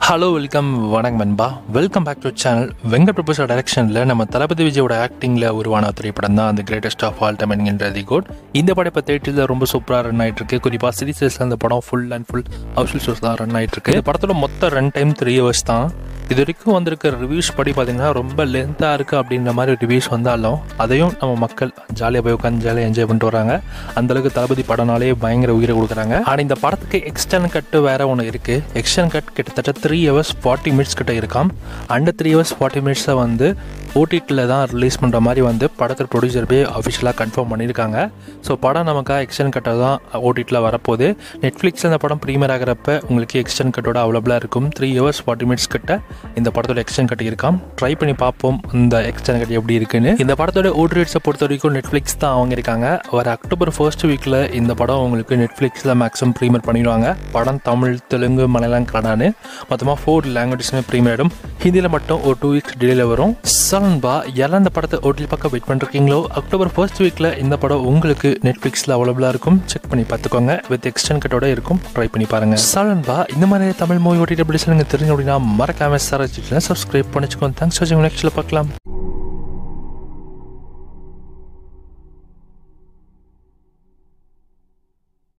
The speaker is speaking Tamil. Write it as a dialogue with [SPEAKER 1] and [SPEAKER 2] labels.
[SPEAKER 1] ஹலோ வணக்கம் நண்பா. Welcome back to channel. Venkat Prabhu's டைரக்ஷனில் நம்ம தளபதி விஜயோட ஆக்டிங்கில் உருவான திரைப்படம் தான் அந்த கிரேட்டஸ்ட் ஆஃப் ஆல் டைம் என்கின்ற தி கோட். இந்த படம் இப்போ தேட்டரில் ரொம்ப சூப்பராக ரன் ஆகிட்டு இருக்கு. குறிப்பாக சீரிஸில் அந்த படம் ஃபுல் ஹவுஸ்ஃபுல் ஷோஸ் தான் ரன் ஆகிட்டு இருக்கு. இந்த படத்தோட மொத்த ரன் டைம் 3 hours தான். இது வரைக்கும் வந்திருக்க ரிவ்யூஸ் படி பார்த்தீங்கன்னா ரொம்ப லென்த்தாக இருக்குது அப்படின்ற மாதிரி ரிவ்யூஸ் வந்தாலும் அதையும் நம்ம மக்கள் ஜாலியாக போய் உட்காந்து ஜாலியாக என்ஜாய் பண்ணிட்டு வராங்க. அந்தளவுக்கு தளபதி படம்னாலே பயங்கர உயிரை கொடுக்குறாங்க. ஆனால் இந்த படத்துக்கு எக்ஸ்டர்னல் கட்டு வேறு ஒன்று இருக்குது. எக்ஸ்டர்னல் கட் கிட்டத்தட்ட 3 hours 40 minutes கிட்ட இருக்காம். அந்த 3 hours 40 minutes வந்து ஓடிடியில் தான் ரிலீஸ் பண்ணுற மாதிரி வந்து படத்தில் ப்ரொடியூசர் போய் அஃபிஷியலாக கன்ஃபார்ம் பண்ணியிருக்காங்க. ஸோ படம் நமக்காக எக்ஸ்டர்னல் கட்டை தான் ஓடிடியில் வரப்போகுது. நெட்ஃப்ளிக்ஸில் இந்த படம் ப்ரீமியர் ஆகிறப்ப உங்களுக்கு எக்ஸ்டர்னல் கட்டோட அவைலபிளாக இருக்கும். 3 hours 40 minutes கிட்ட இந்த படத்தோட எக்ஸ்டர்னல் கட் இருக்காம். ட்ரை பண்ணி பார்ப்போம் இந்த எக்ஸ்டர்னல் கட் எப்படி இருக்குன்னு. இந்த படத்தோட ஓடிடிஸை பொறுத்த வரைக்கும் நெட்ஃப்ளிக்ஸ் தான் வாங்கியிருக்காங்க. வர அக்டோபர் 1st வீக்கில் இந்த படம் உங்களுக்கு நெட்ஃப்ளிக்ஸில் மேக்ஸிமம் ப்ரீமியர் பண்ணிடுவாங்க. படம் தமிழ், தெலுங்கு, மலையாளம், கன்னடான்னு மொத்தமாக 4 languagesமே ப்ரீமியர் ஆகிடும். ஹிந்தியில் மட்டும் ஒரு 2 weeks டிலேல வரும். சல்பா எல்லாம் இந்த படத்தை ஓடிடி பக்கம் வெயிட் பண்ணிருக்கீங்களோ, அக்டோபர் 1st வீக்கில் இந்த படம் உங்களுக்கு நெட்ஃப்ளிக்ஸில் அவைலபிளாக இருக்கும். செக் பண்ணி பார்த்துக்கோங்க. வித் எக்ஸ்டர்னல் கட்டோட இருக்கும். ட்ரை பண்ணி பாருங்க. சல்பா இந்த மாதிரி தமிழ் மூவி ஓடிடி எப்படி சொல்லுங்க தெரிஞ்சு அப்படின்னா மறக்காம சப்ஸ்கிரைப் பண்ணிச்சுக்கோங்க. தேங்க்ஸ் ஃபார் வாட்சிங். நெக்ஸ்ட்ல பார்க்கலாம்.